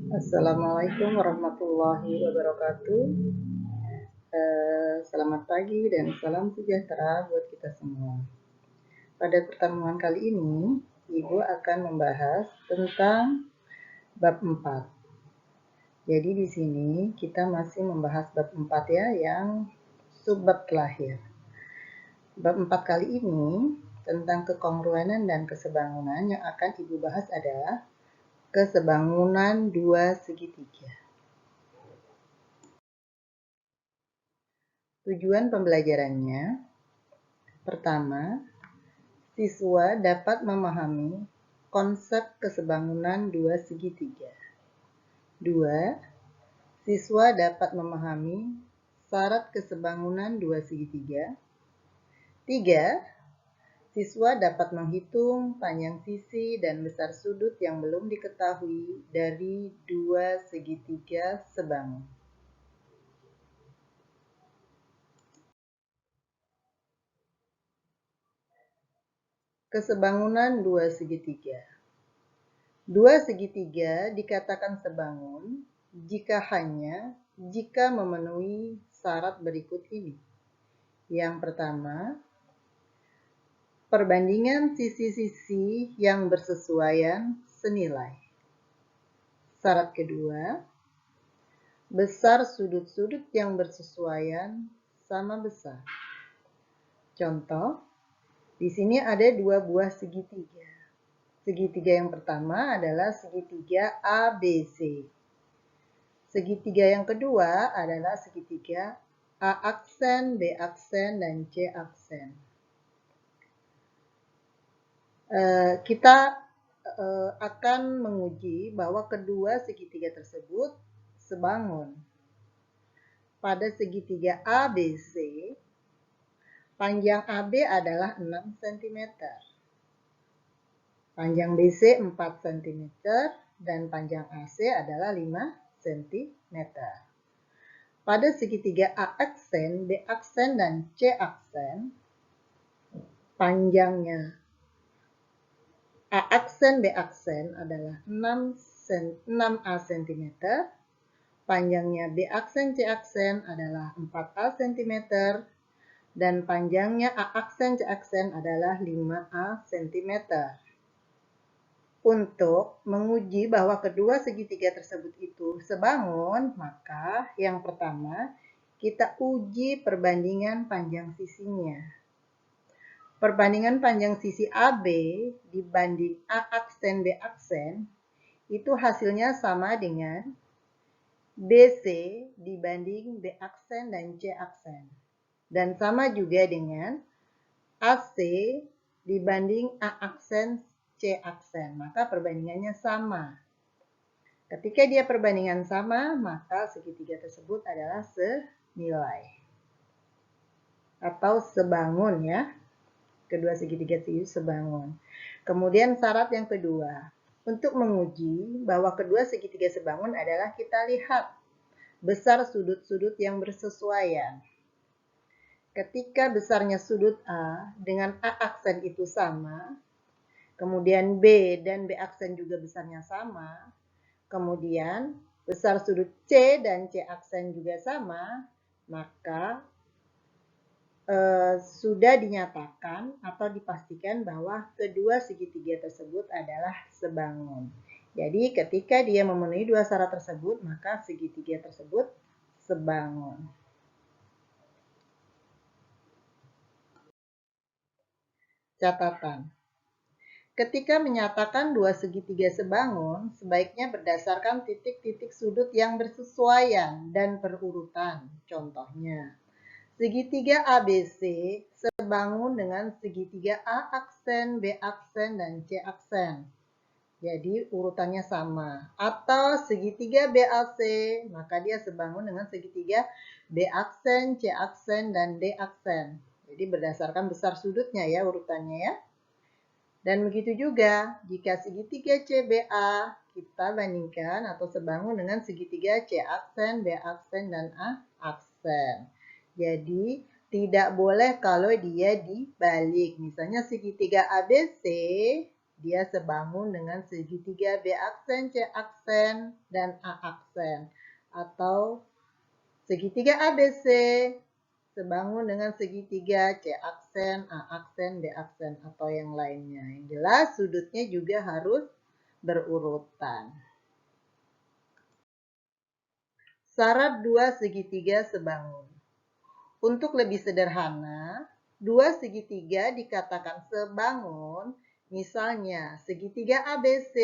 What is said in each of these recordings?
Assalamualaikum warahmatullahi wabarakatuh. Selamat pagi dan salam sejahtera buat kita semua. Pada pertemuan kali ini, Ibu akan membahas tentang bab 4. Jadi di sini kita masih membahas bab 4 ya, yang subbab lahir. Bab 4 kali ini tentang kekongruenan dan kesebangunan yang akan Ibu bahas adalah kesebangunan dua segitiga. Tujuan pembelajarannya, pertama, siswa dapat memahami konsep kesebangunan dua segitiga. 2. Siswa dapat memahami syarat kesebangunan dua segitiga. 3. Siswa dapat menghitung panjang sisi dan besar sudut yang belum diketahui dari dua segitiga sebangun. Kesebangunan dua segitiga. Dua segitiga dikatakan sebangun jika memenuhi syarat berikut ini. Yang pertama, perbandingan sisi-sisi yang bersesuaian senilai. Syarat kedua, besar sudut-sudut yang bersesuaian sama besar. Contoh, di sini ada dua buah segitiga. Segitiga yang pertama adalah segitiga ABC. Segitiga yang kedua adalah segitiga A aksen, B aksen, dan C aksen. Kita akan menguji bahwa kedua segitiga tersebut sebangun. Pada segitiga ABC, panjang AB adalah 6 cm. Panjang BC 4 cm dan panjang AC adalah 5 cm. Pada segitiga A aksen, B aksen, dan C aksen, panjangnya A aksen, B aksen adalah 6A cm, panjangnya B aksen, C aksen adalah 4A cm, dan panjangnya A aksen, C aksen adalah 5A cm. Untuk menguji bahwa kedua segitiga tersebut itu sebangun, maka yang pertama kita uji perbandingan panjang sisinya. Perbandingan panjang sisi AB dibanding A aksen B aksen itu hasilnya sama dengan BC dibanding B aksen dan C aksen. Dan sama juga dengan AC dibanding A aksen C aksen, maka perbandingannya sama. Ketika dia perbandingan sama, maka segitiga tersebut adalah senilai atau sebangun ya. Kedua segitiga itu sebangun. Kemudian syarat yang kedua, untuk menguji bahwa kedua segitiga sebangun adalah kita lihat besar sudut-sudut yang bersesuaian. Ketika besarnya sudut A dengan A aksen itu sama, kemudian B dan B aksen juga besarnya sama, kemudian besar sudut C dan C aksen juga sama, maka sudah dinyatakan atau dipastikan bahwa kedua segitiga tersebut adalah sebangun. Jadi ketika dia memenuhi dua syarat tersebut, maka segitiga tersebut sebangun. Catatan. Ketika menyatakan dua segitiga sebangun, sebaiknya berdasarkan titik-titik sudut yang bersesuaian dan berurutan. Contohnya, segitiga ABC sebangun dengan segitiga A aksen, B aksen, dan C aksen. Jadi urutannya sama. Atau segitiga BAC, maka dia sebangun dengan segitiga B aksen, C aksen, dan D aksen. Jadi berdasarkan besar sudutnya ya urutannya ya. Dan begitu juga jika segitiga CBA kita bandingkan atau sebangun dengan segitiga C aksen, B aksen, dan A aksen. Jadi tidak boleh kalau dia dibalik. Misalnya segitiga ABC Dia sebangun dengan segitiga B aksen, C aksen, dan A aksen. Atau segitiga ABC sebangun dengan segitiga C aksen, A aksen, B aksen, atau yang lainnya. Yang jelas sudutnya juga harus berurutan. Syarat dua segitiga sebangun. Untuk lebih sederhana, dua segitiga dikatakan sebangun, misalnya segitiga ABC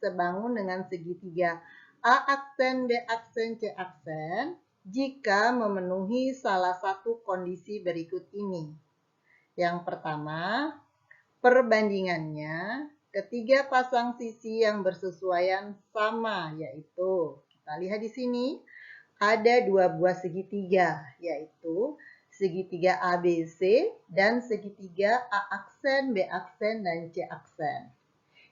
sebangun dengan segitiga A aksen, B aksen, C aksen, jika memenuhi salah satu kondisi berikut ini. Yang pertama, perbandingannya ketiga pasang sisi yang bersesuaian sama, yaitu kita lihat di sini ada dua buah segitiga, yaitu segitiga ABC dan segitiga A aksen, B aksen, dan C aksen.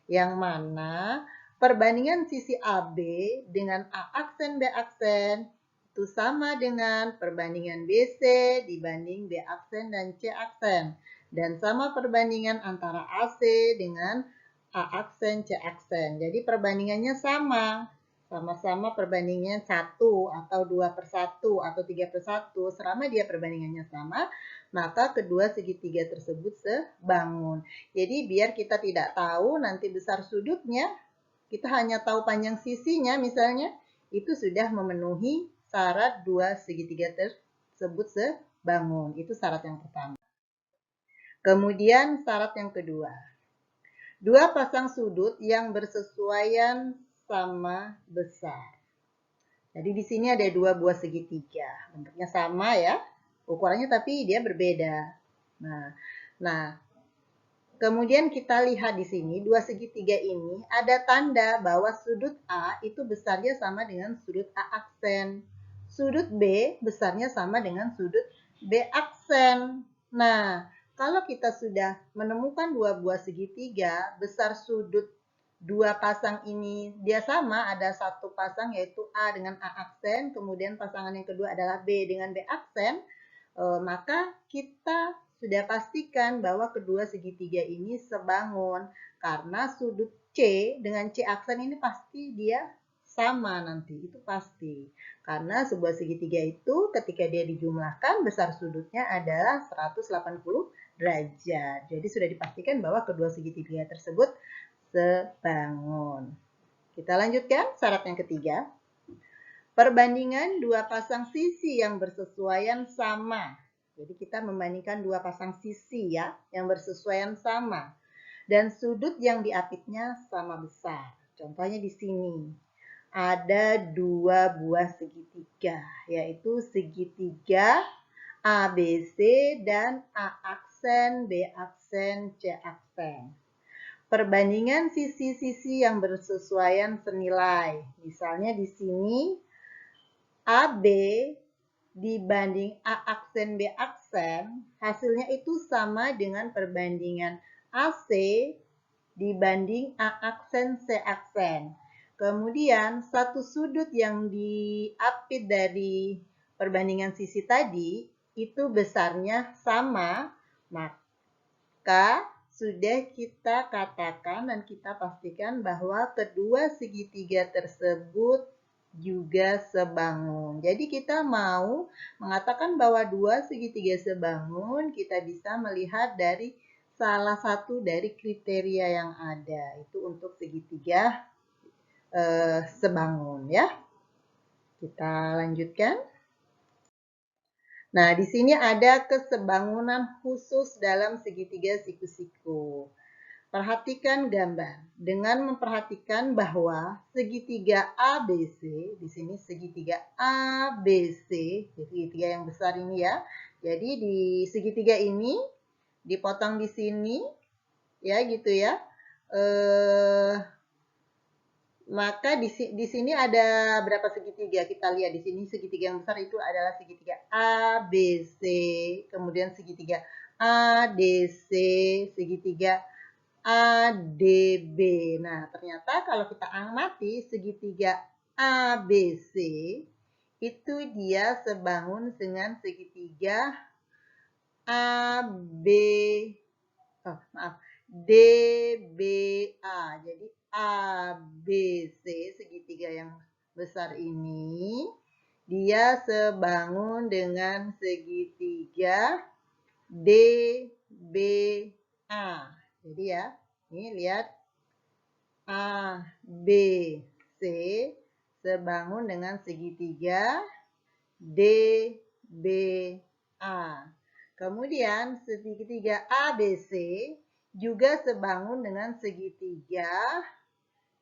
Yang mana perbandingan sisi AB dengan A aksen, B aksen itu sama dengan perbandingan BC dibanding B aksen dan C aksen. Dan sama perbandingan antara AC dengan A aksen, C aksen. Jadi perbandingannya sama. Sama-sama perbandingannya 1 atau 2/1 atau 3/1. Selama dia perbandingannya sama, maka kedua segitiga tersebut sebangun. Jadi biar kita tidak tahu nanti besar sudutnya, kita hanya tahu panjang sisinya misalnya, itu sudah memenuhi syarat dua segitiga tersebut sebangun. Itu syarat yang pertama. Kemudian syarat yang kedua. Dua pasang sudut yang bersesuaian sama besar. Jadi di sini ada dua buah segitiga. Bentuknya sama ya. Ukurannya tapi dia berbeda. Nah, kemudian kita lihat di sini dua segitiga ini ada tanda bahwa sudut A itu besarnya sama dengan sudut A aksen. Sudut B besarnya sama dengan sudut B aksen. Nah, kalau kita sudah menemukan dua buah segitiga, besar sudut dua pasang ini dia sama, ada satu pasang yaitu A dengan A aksen, kemudian pasangan yang kedua adalah B dengan B aksen, maka kita sudah pastikan bahwa kedua segitiga ini sebangun, karena sudut C dengan C aksen ini pasti dia sama nanti, itu pasti. Karena sebuah segitiga itu ketika dia dijumlahkan besar sudutnya adalah 180 derajat. Jadi sudah dipastikan bahwa kedua segitiga tersebut sebangun. Kita lanjutkan syarat yang ketiga. Perbandingan dua pasang sisi yang bersesuaian sama. Jadi kita membandingkan dua pasang sisi ya, yang bersesuaian sama. Dan sudut yang diapitnya sama besar. Contohnya di sini. Ada dua buah segitiga, yaitu segitiga ABC dan A aksen, B aksen, C aksen. Perbandingan sisi-sisi yang bersesuaian senilai. Misalnya di sini AB dibanding A aksen B aksen, hasilnya itu sama dengan perbandingan AC dibanding A aksen C aksen. Kemudian satu sudut yang diapit dari perbandingan sisi tadi itu besarnya sama, maka sudah kita katakan dan kita pastikan bahwa kedua segitiga tersebut juga sebangun. Jadi kita mau mengatakan bahwa dua segitiga sebangun, kita bisa melihat dari salah satu dari kriteria yang ada. Itu untuk segitiga sebangun ya. Kita lanjutkan. Nah, di sini ada kesebangunan khusus dalam segitiga siku-siku. Perhatikan gambar. Dengan memperhatikan bahwa segitiga ABC, di sini segitiga ABC, segitiga yang besar ini ya. Jadi di segitiga ini dipotong di sini, ya gitu ya. Maka di sini ada berapa segitiga? Kita lihat di sini segitiga yang besar itu adalah segitiga ABC, kemudian segitiga ADC, segitiga ADB. Nah, ternyata kalau kita amati segitiga ABC itu dia sebangun dengan segitiga AB. DBA. Jadi ABC, segitiga yang besar ini, dia sebangun dengan segitiga DBA. Jadi ya, ini lihat ABC sebangun dengan segitiga DBA. Kemudian segitiga ABC juga sebangun dengan segitiga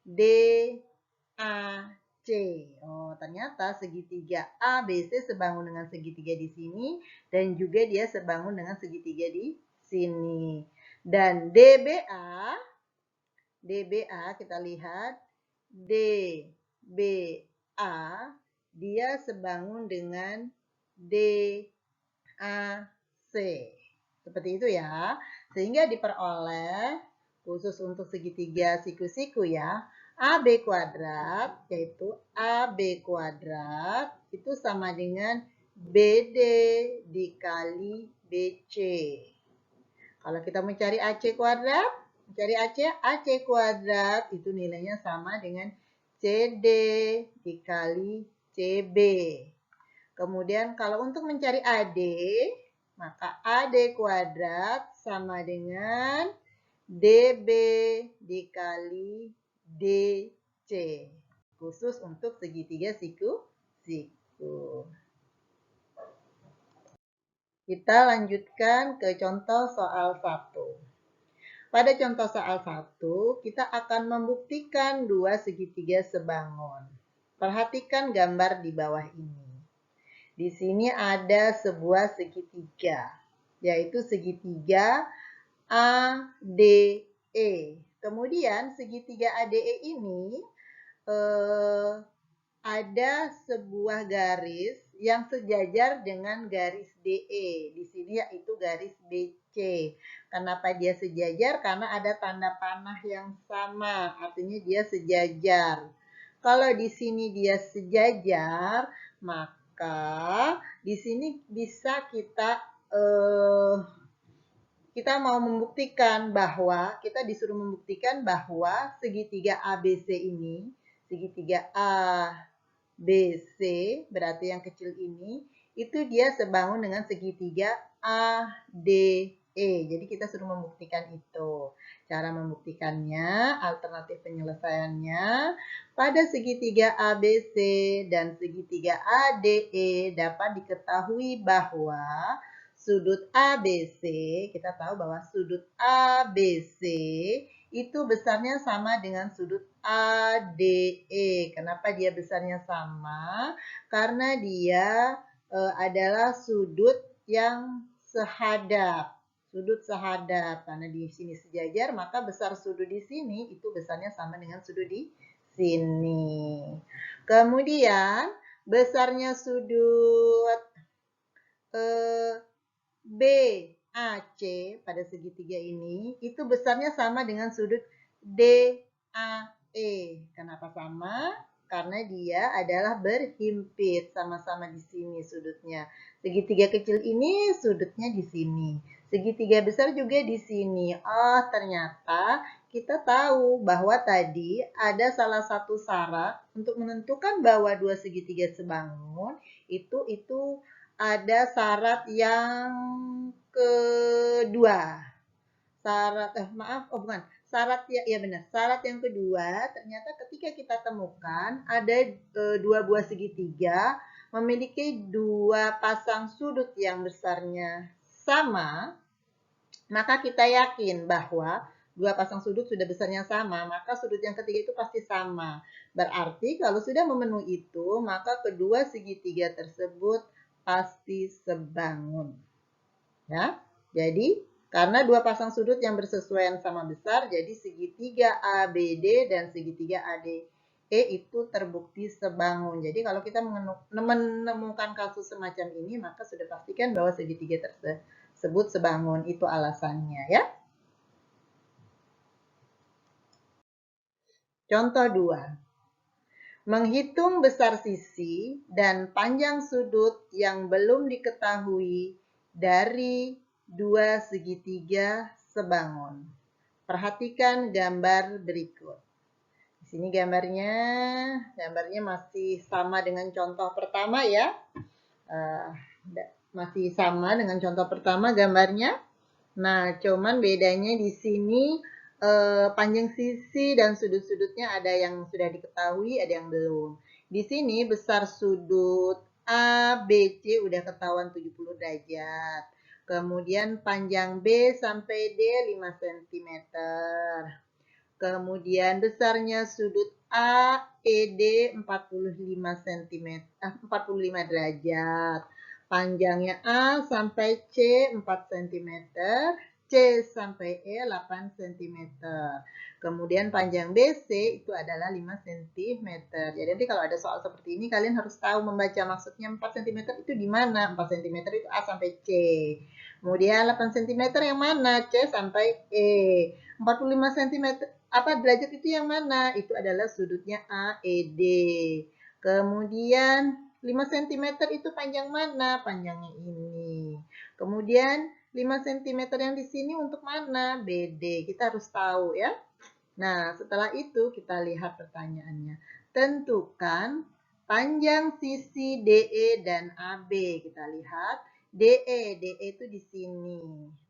DAC. Oh, ternyata segitiga ABC sebangun dengan segitiga di sini dan juga dia sebangun dengan segitiga di sini. Dan DBA kita lihat DBA dia sebangun dengan DAC. Seperti itu ya. Sehingga diperoleh khusus untuk segitiga siku-siku ya. AB kuadrat yaitu AB kuadrat itu sama dengan BD dikali BC. Kalau kita mencari AC kuadrat, AC kuadrat itu nilainya sama dengan CD dikali CB. Kemudian kalau untuk mencari AD, maka AD kuadrat sama dengan DB dikali DC. Khusus untuk segitiga siku-siku. Kita lanjutkan ke contoh soal 1. Pada contoh soal 1, kita akan membuktikan dua segitiga sebangun. Perhatikan gambar di bawah ini. Di sini ada sebuah segitiga, yaitu segitiga ADE. Kemudian segitiga ADE ini ada sebuah garis yang sejajar dengan garis DE. Di sini yaitu garis BC. Kenapa dia sejajar? Karena ada tanda panah yang sama, artinya dia sejajar. Kalau di sini dia sejajar, maka di sini bisa kita mau membuktikan bahwa, kita disuruh membuktikan bahwa segitiga ABC ini, segitiga A, B, C, berarti yang kecil ini, itu dia sebangun dengan segitiga A, D, E. Jadi kita suruh membuktikan itu. Cara membuktikannya, alternatif penyelesaiannya, pada segitiga ABC dan segitiga ADE dapat diketahui bahwa sudut ABC, kita tahu bahwa sudut ABC itu besarnya sama dengan sudut ADE. Kenapa dia besarnya sama? Karena dia adalah sudut yang sehadap. Sudut sehadap. Karena di sini sejajar, maka besar sudut di sini itu besarnya sama dengan sudut di sini. Kemudian besarnya sudut BAC pada segitiga ini itu besarnya sama dengan sudut DAE. Kenapa sama? Karena dia adalah berhimpit, sama-sama di sini sudutnya. Segitiga kecil ini sudutnya di sini. Segitiga besar juga di sini. Oh, ternyata kita tahu bahwa tadi ada salah satu syarat untuk menentukan bahwa dua segitiga sebangun, itu ada syarat yang kedua. Syarat yang kedua, ternyata ketika kita temukan ada dua buah segitiga memiliki dua pasang sudut yang besarnya sama, maka kita yakin bahwa dua pasang sudut sudah besarnya sama, maka sudut yang ketiga itu pasti sama. Berarti kalau sudah memenuhi itu, maka kedua segitiga tersebut pasti sebangun. Ya, jadi karena dua pasang sudut yang bersesuaian sama besar, jadi segitiga ABD dan segitiga ADE itu terbukti sebangun. Jadi kalau kita menemukan kasus semacam ini, maka sudah pastikan bahwa segitiga tersebut sebangun. Itu alasannya ya. Contoh 2. Menghitung besar sisi dan panjang sudut yang belum diketahui dari dua segitiga sebangun. Perhatikan gambar berikut. Di sini gambarnya masih sama dengan contoh pertama ya. Masih sama dengan contoh pertama gambarnya. Nah, cuman bedanya di sini panjang sisi dan sudut-sudutnya ada yang sudah diketahui, ada yang belum. Di sini besar sudut A, B, C udah ketahuan 70 derajat. Kemudian panjang B sampai D 5 cm. Kemudian besarnya sudut A, ED 45 cm, 45 derajat. Panjangnya A sampai C 4 cm, C sampai E 8 cm. Kemudian panjang BC itu adalah 5 cm. Jadi nanti kalau ada soal seperti ini kalian harus tahu membaca maksudnya 4 cm itu di mana. 4 cm itu A sampai C. Kemudian 8 cm yang mana? C sampai E. 45 cm derajat itu yang mana? Itu adalah sudutnya AED. Kemudian 5 cm itu panjang mana? Panjangnya ini. Kemudian 5 cm yang di sini untuk mana? BD. Kita harus tahu ya. Nah, setelah itu kita lihat pertanyaannya. Tentukan panjang sisi DE dan AB. Kita lihat DE itu di sini.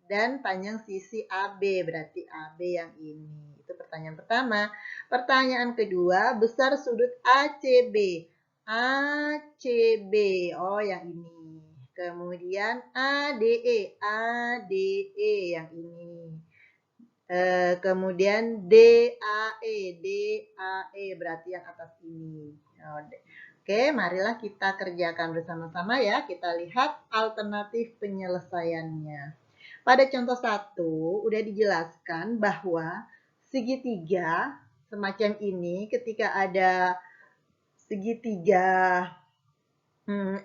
Dan panjang sisi AB, berarti AB yang ini. Itu pertanyaan pertama. Pertanyaan kedua, besar sudut ACB. ACB, oh yang ini. Kemudian ADE yang ini. Kemudian DAE berarti yang atas ini. Oke, marilah kita kerjakan bersama-sama ya. Kita lihat alternatif penyelesaiannya. Pada contoh 1, udah dijelaskan bahwa segitiga semacam ini ketika ada segitiga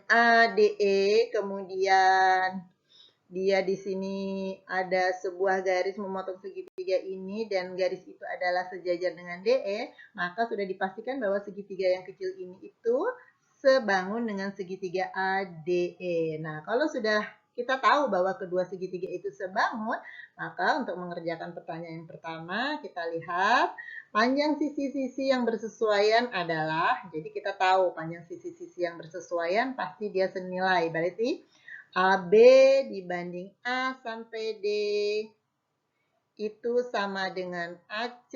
ADE, kemudian dia di sini ada sebuah garis memotong segitiga ini dan garis itu adalah sejajar dengan DE, maka sudah dipastikan bahwa segitiga yang kecil ini itu sebangun dengan segitiga ADE. Nah, kalau sudah kita tahu bahwa kedua segitiga itu sebangun, maka untuk mengerjakan pertanyaan yang pertama, kita lihat panjang sisi-sisi yang bersesuaian adalah, jadi kita tahu panjang sisi-sisi yang bersesuaian pasti dia senilai, berarti AB dibanding A sampai D itu sama dengan AC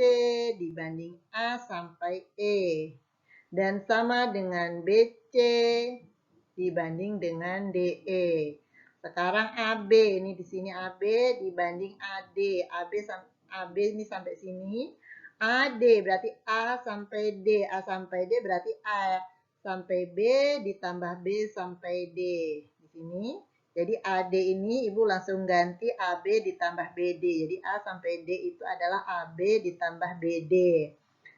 dibanding A sampai E. Dan sama dengan BC dibanding dengan DE. Sekarang AB, ini di sini AB dibanding AD. AB ini sampai sini. AD berarti A sampai D. A sampai D berarti A sampai B ditambah B sampai D. Di sini. Jadi AD ini Ibu langsung ganti AB ditambah BD. Jadi A sampai D itu adalah AB ditambah BD.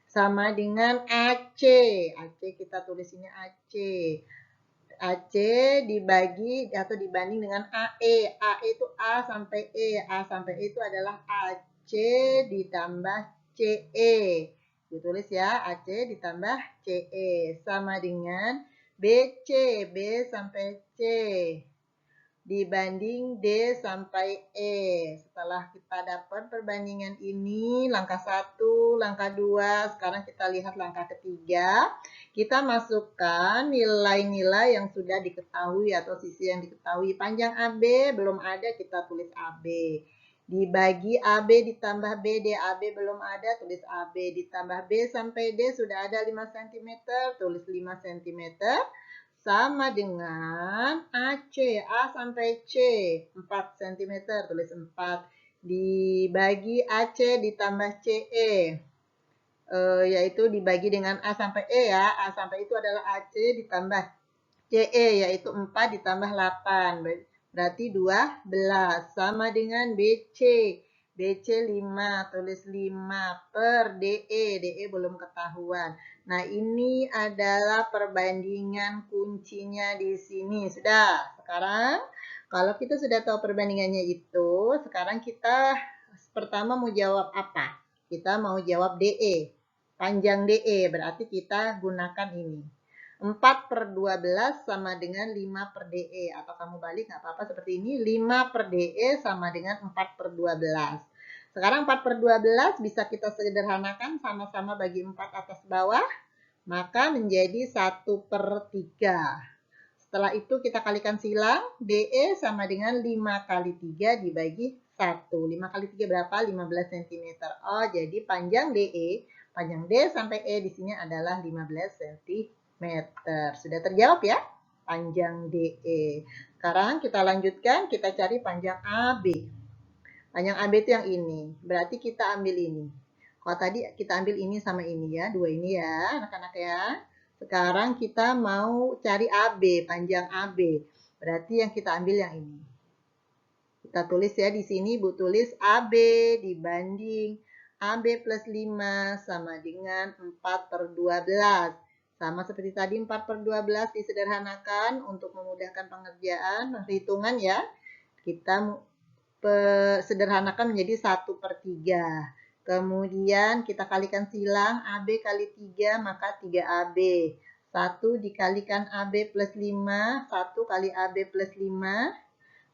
Sama dengan AC. AC kita tulis ini AC. AC dibagi atau dibanding dengan AE. AE itu A sampai E. A sampai E itu adalah AC ditambah CE. Ditulis ya, AC ditambah CE. Sama dengan BC. B sampai C dibanding D sampai E. Setelah kita dapat perbandingan ini, langkah 1, langkah 2, sekarang kita lihat langkah ketiga. Kita masukkan nilai-nilai yang sudah diketahui atau sisi yang diketahui. Panjang AB belum ada, kita tulis AB. Dibagi AB ditambah BD, AB belum ada, tulis AB. Ditambah B sampai D sudah ada 5 cm, tulis 5 cm. Sama dengan AC, A sampai C, 4 cm, tulis 4. Dibagi AC ditambah CE, yaitu dibagi dengan A sampai E ya. A sampai itu adalah AC ditambah CE, yaitu 4 ditambah 8. Berarti 12. Sama dengan BC. BC 5, tulis 5 per DE. DE belum ketahuan. Nah, ini adalah perbandingan kuncinya di sini. Sudah. Sekarang, kalau kita sudah tahu perbandingannya itu, sekarang kita pertama mau jawab apa? Kita mau jawab DE. Panjang DE, berarti kita gunakan ini. 4 per 12 sama dengan 5 per DE. Atau kamu balik, nggak apa-apa seperti ini. 5 per DE sama dengan 4 per 12. Sekarang 4/12 bisa kita sederhanakan sama-sama bagi 4 atas bawah, maka menjadi 1/3. Setelah itu kita kalikan silang, DE sama dengan 5 kali 3 dibagi 1. 5 kali 3 berapa? 15 cm. Oh, jadi panjang DE, panjang D sampai E di sini adalah 15 cm. Sudah terjawab ya? Panjang DE. Sekarang kita lanjutkan, kita cari panjang AB. Panjang AB itu yang ini. Berarti kita ambil ini. Kalau tadi kita ambil ini sama ini ya, dua ini ya, anak-anak ya. Sekarang kita mau cari AB, panjang AB. Berarti yang kita ambil yang ini. Kita tulis ya di sini, Bu tulis AB dibanding AB plus 5 sama dengan 4/12. Sama seperti tadi 4/12 disederhanakan untuk memudahkan pengerjaan, perhitungan ya. Kita sederhanakan menjadi 1/3. Kemudian kita kalikan silang, AB kali 3 maka 3AB. 1 dikalikan AB plus 5, 1 kali AB plus 5.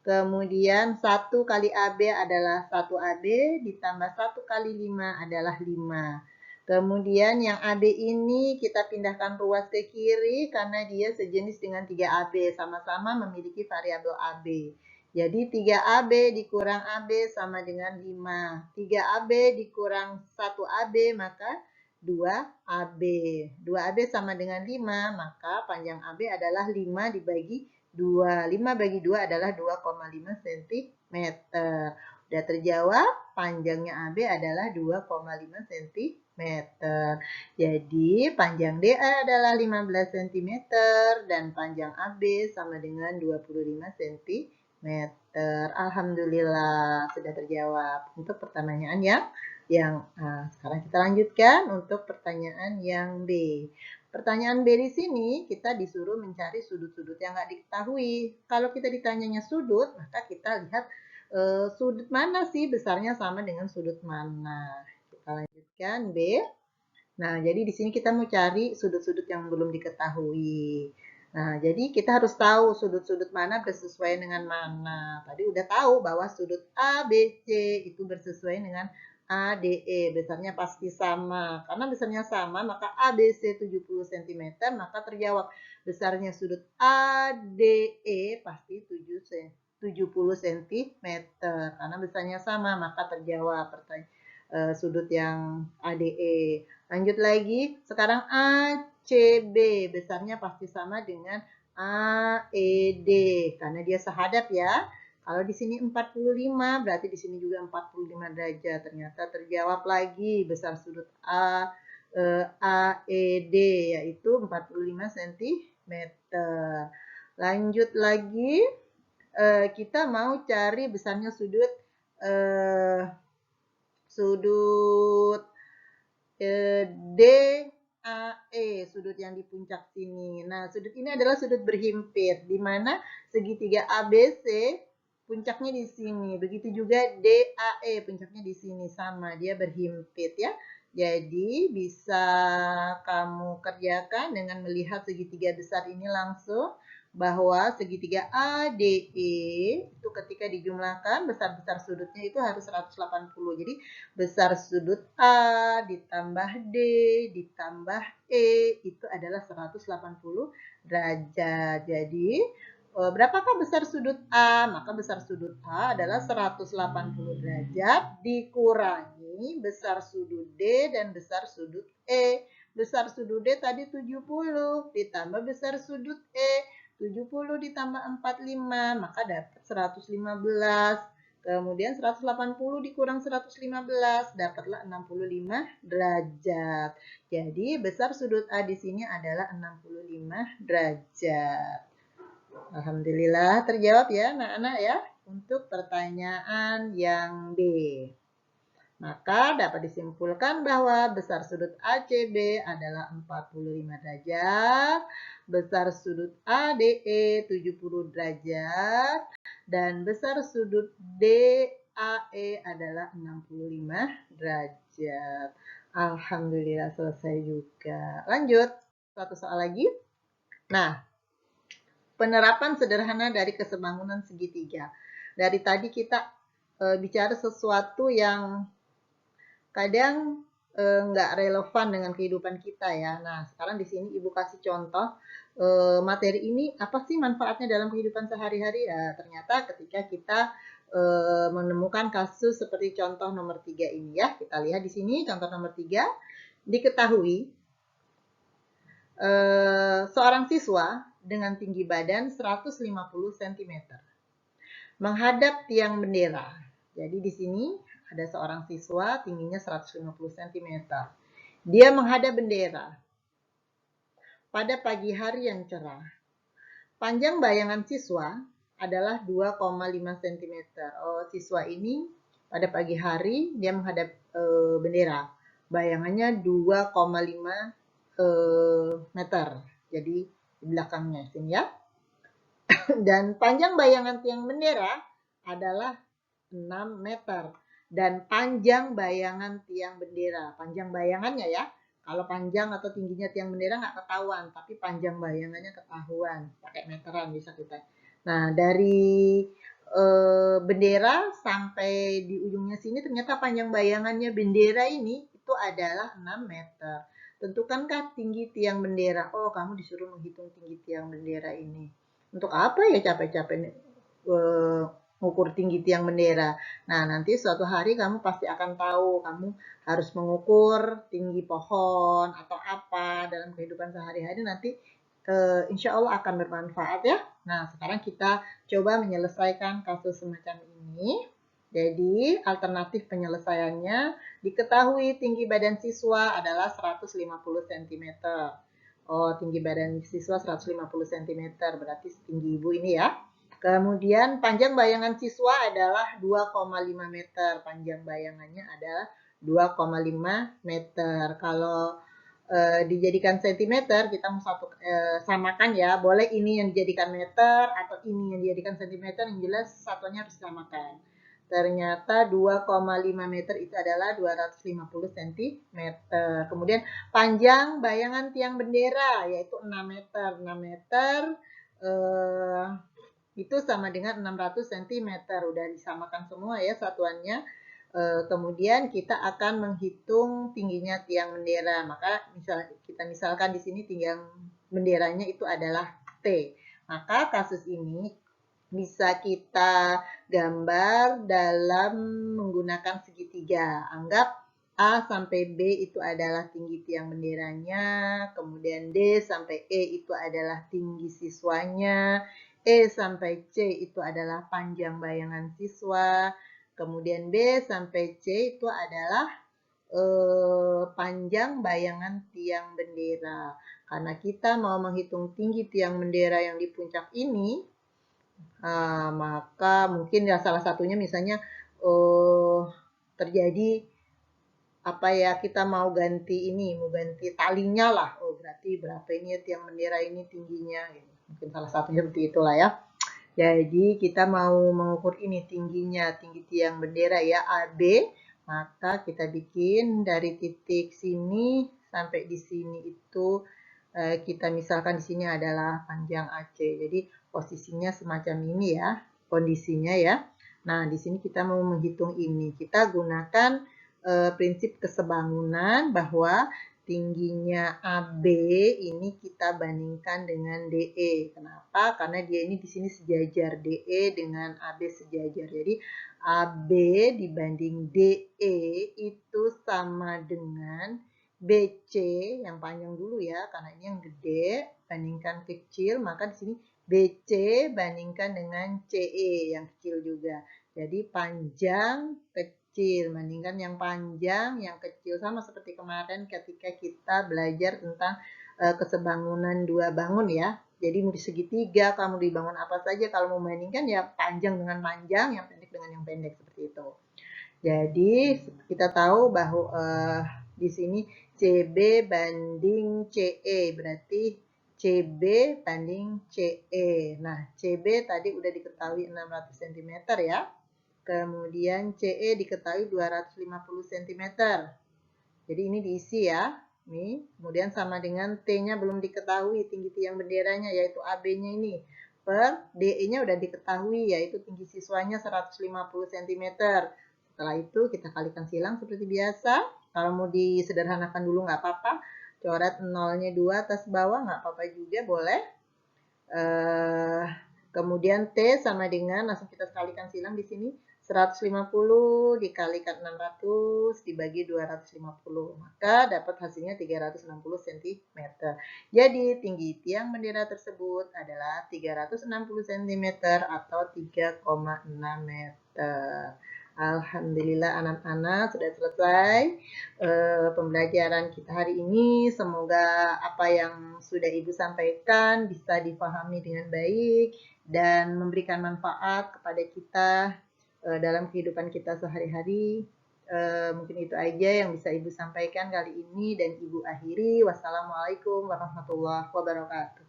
Kemudian 1 kali AB adalah 1AB, ditambah 1 kali 5 adalah 5. Kemudian yang AB ini kita pindahkan ruas ke kiri karena dia sejenis dengan 3AB, sama-sama memiliki variabel AB. Jadi 3AB dikurang AB sama dengan 5. 3AB dikurang 1AB maka 2AB. 2AB sama dengan 5, maka panjang AB adalah 5 dibagi 2. 5 bagi 2 adalah 2,5 cm. Sudah terjawab, panjangnya AB adalah 2,5 cm. Jadi panjang DA adalah 15 cm dan panjang AB sama dengan 25 cm. Alhamdulillah sudah terjawab untuk pertanyaan yang A. Sekarang kita lanjutkan untuk pertanyaan yang B. Pertanyaan B di sini kita disuruh mencari sudut-sudut yang nggak diketahui. Kalau kita ditanyanya sudut, maka kita lihat sudut mana sih besarnya sama dengan sudut mana. Kita lanjutkan B. Nah, jadi di sini kita mau cari sudut-sudut yang belum diketahui. Nah, jadi kita harus tahu sudut-sudut mana bersesuaian dengan mana. Tadi udah tahu bahwa sudut ABC itu bersesuaian dengan ADE. Besarnya pasti sama. Karena besarnya sama, maka ABC 70 cm, maka terjawab besarnya sudut ADE pasti 70 cm. Karena besarnya sama, maka terjawab sudut yang ADE. Lanjut lagi, sekarang ACB besarnya pasti sama dengan AED karena dia sehadap ya. Kalau di sini 45 berarti di sini juga 45 derajat. Ternyata terjawab lagi besar sudut AED yaitu 45 cm. Lanjut lagi, kita mau cari besarnya sudut DAE, sudut yang di puncak sini. Nah, sudut ini adalah sudut berhimpit, di mana segitiga ABC puncaknya di sini. Begitu juga DAE, puncaknya di sini. Sama, dia berhimpit ya. Jadi, bisa kamu kerjakan dengan melihat segitiga besar ini langsung. Bahwa segitiga ADE itu ketika dijumlahkan besar-besar sudutnya itu harus 180. Jadi besar sudut A ditambah D ditambah E itu adalah 180 derajat. Jadi berapakah besar sudut A? Maka besar sudut A adalah 180 derajat dikurangi besar sudut D dan besar sudut E. Besar sudut D tadi 70 ditambah besar sudut E 70 ditambah 45 maka dapat 115. Kemudian 180 dikurang 115 dapatlah 65 derajat. Jadi besar sudut A di sini adalah 65 derajat. Alhamdulillah terjawab ya anak-anak ya untuk pertanyaan yang B. Maka dapat disimpulkan bahwa besar sudut ACB adalah 45 derajat, besar sudut ADE 70 derajat, dan besar sudut DAE adalah 65 derajat. Alhamdulillah selesai juga. Lanjut, satu soal lagi. Nah, penerapan sederhana dari kesebangunan segitiga. Dari tadi kita bicara sesuatu yang kadang nggak relevan dengan kehidupan kita ya. Nah, sekarang di sini Ibu kasih contoh materi ini apa sih manfaatnya dalam kehidupan sehari-hari ya. Ternyata ketika kita menemukan kasus seperti contoh nomor 3 ini ya. Kita lihat di sini contoh nomor 3. Diketahui seorang siswa dengan tinggi badan 150 cm menghadap tiang bendera. Jadi di sini ada seorang siswa tingginya 150 cm. Dia menghadap bendera pada pagi hari yang cerah. Panjang bayangan siswa adalah 2,5 cm. Oh, siswa ini pada pagi hari dia menghadap bendera. Bayangannya 2,5 meter. Jadi di belakangnya sini ya. Dan panjang bayangan tiang bendera adalah 6 meter. Dan panjang bayangan tiang bendera. Panjang bayangannya ya. Kalau panjang atau tingginya tiang bendera nggak ketahuan. Tapi panjang bayangannya ketahuan. Pakai meteran bisa kita. Nah, dari bendera sampai di ujungnya sini ternyata panjang bayangannya bendera ini itu adalah 6 meter. Tentukankah tinggi tiang bendera? Oh, kamu disuruh menghitung tinggi tiang bendera ini. Untuk apa ya capek-capek mengukur tinggi tiang bendera? Nah, nanti suatu hari kamu pasti akan tahu kamu harus mengukur tinggi pohon atau apa dalam kehidupan sehari-hari nanti insya Allah akan bermanfaat ya. Nah, sekarang kita coba menyelesaikan kasus semacam ini. Jadi, alternatif penyelesaiannya diketahui tinggi badan siswa adalah 150 cm. Oh, tinggi badan siswa 150 cm, berarti setinggi ibu ini ya. Kemudian panjang bayangan siswa adalah 2,5 meter. Panjang bayangannya adalah 2,5 meter. Kalau dijadikan sentimeter, kita mau samakan ya. Boleh ini yang dijadikan meter atau ini yang dijadikan sentimeter, yang jelas satuannya harus disamakan. Ternyata 2,5 meter itu adalah 250 cm. Kemudian panjang bayangan tiang bendera yaitu 6 meter. 6 meter itu sama dengan 600 cm. Udah disamakan semua ya satuannya. Kemudian kita akan menghitung tingginya tiang bendera. Maka kita misalkan di sini tiang benderanya itu adalah T. Maka kasus ini bisa kita gambar dalam menggunakan segitiga. Anggap A sampai B itu adalah tinggi tiang benderanya, kemudian D sampai E itu adalah tinggi siswanya, E sampai C itu adalah panjang bayangan siswa, kemudian B sampai C itu adalah panjang bayangan tiang bendera. Karena kita mau menghitung tinggi tiang bendera yang di puncak ini, maka mungkin ya salah satunya misalnya terjadi apa ya, kita mau ganti talinya lah. Oh, berarti berapa ini ya tiang bendera ini tingginya. Mungkin salah satunya seperti itulah ya. Jadi kita mau mengukur ini tingginya, tinggi tiang bendera ya AB, maka kita bikin dari titik sini sampai di sini itu kita misalkan di sini adalah panjang AC. Jadi posisinya semacam ini ya, kondisinya ya. Nah, di sini kita mau menghitung ini. Kita gunakan prinsip kesebangunan bahwa tingginya AB ini kita bandingkan dengan DE. Kenapa? Karena dia ini di sini sejajar, DE dengan AB sejajar. Jadi AB dibanding DE itu sama dengan BC yang panjang dulu ya, karena ini yang gede bandingkan kecil, maka di sini BC bandingkan dengan CE yang kecil juga. Jadi panjang kecil bandingkan yang panjang yang kecil, sama seperti kemarin ketika kita belajar tentang kesebangunan dua bangun ya. Jadi mau di segitiga, kamu dibangun apa saja, kalau mau bandingkan ya panjang dengan panjang, yang pendek dengan yang pendek, seperti itu. Jadi kita tahu bahwa di sini CB banding CE, berarti CB banding CE. Nah, CB tadi udah diketahui 600 cm ya. Kemudian CE diketahui 250 cm. Jadi ini diisi ya. Nih, kemudian sama dengan T-nya belum diketahui tinggi tiang benderanya yaitu AB-nya ini per DE-nya udah diketahui, yaitu tinggi siswanya 150 cm. Setelah itu kita kalikan silang seperti biasa. Kalau mau disederhanakan dulu nggak apa-apa. Coret nolnya 2 atas bawah nggak apa-apa juga, boleh. Kemudian T sama dengan, langsung kita kalikan silang di sini, 150 dikalikan 600 dibagi 250. Maka dapat hasilnya 360 cm. Jadi tinggi tiang bendera tersebut adalah 360 cm atau 3,6 meter. Alhamdulillah anak-anak sudah selesai pembelajaran kita hari ini. Semoga apa yang sudah Ibu sampaikan bisa dipahami dengan baik dan memberikan manfaat kepada kita dalam kehidupan kita sehari-hari. Mungkin itu aja yang bisa Ibu sampaikan kali ini dan Ibu akhiri. Wassalamualaikum warahmatullahi wabarakatuh.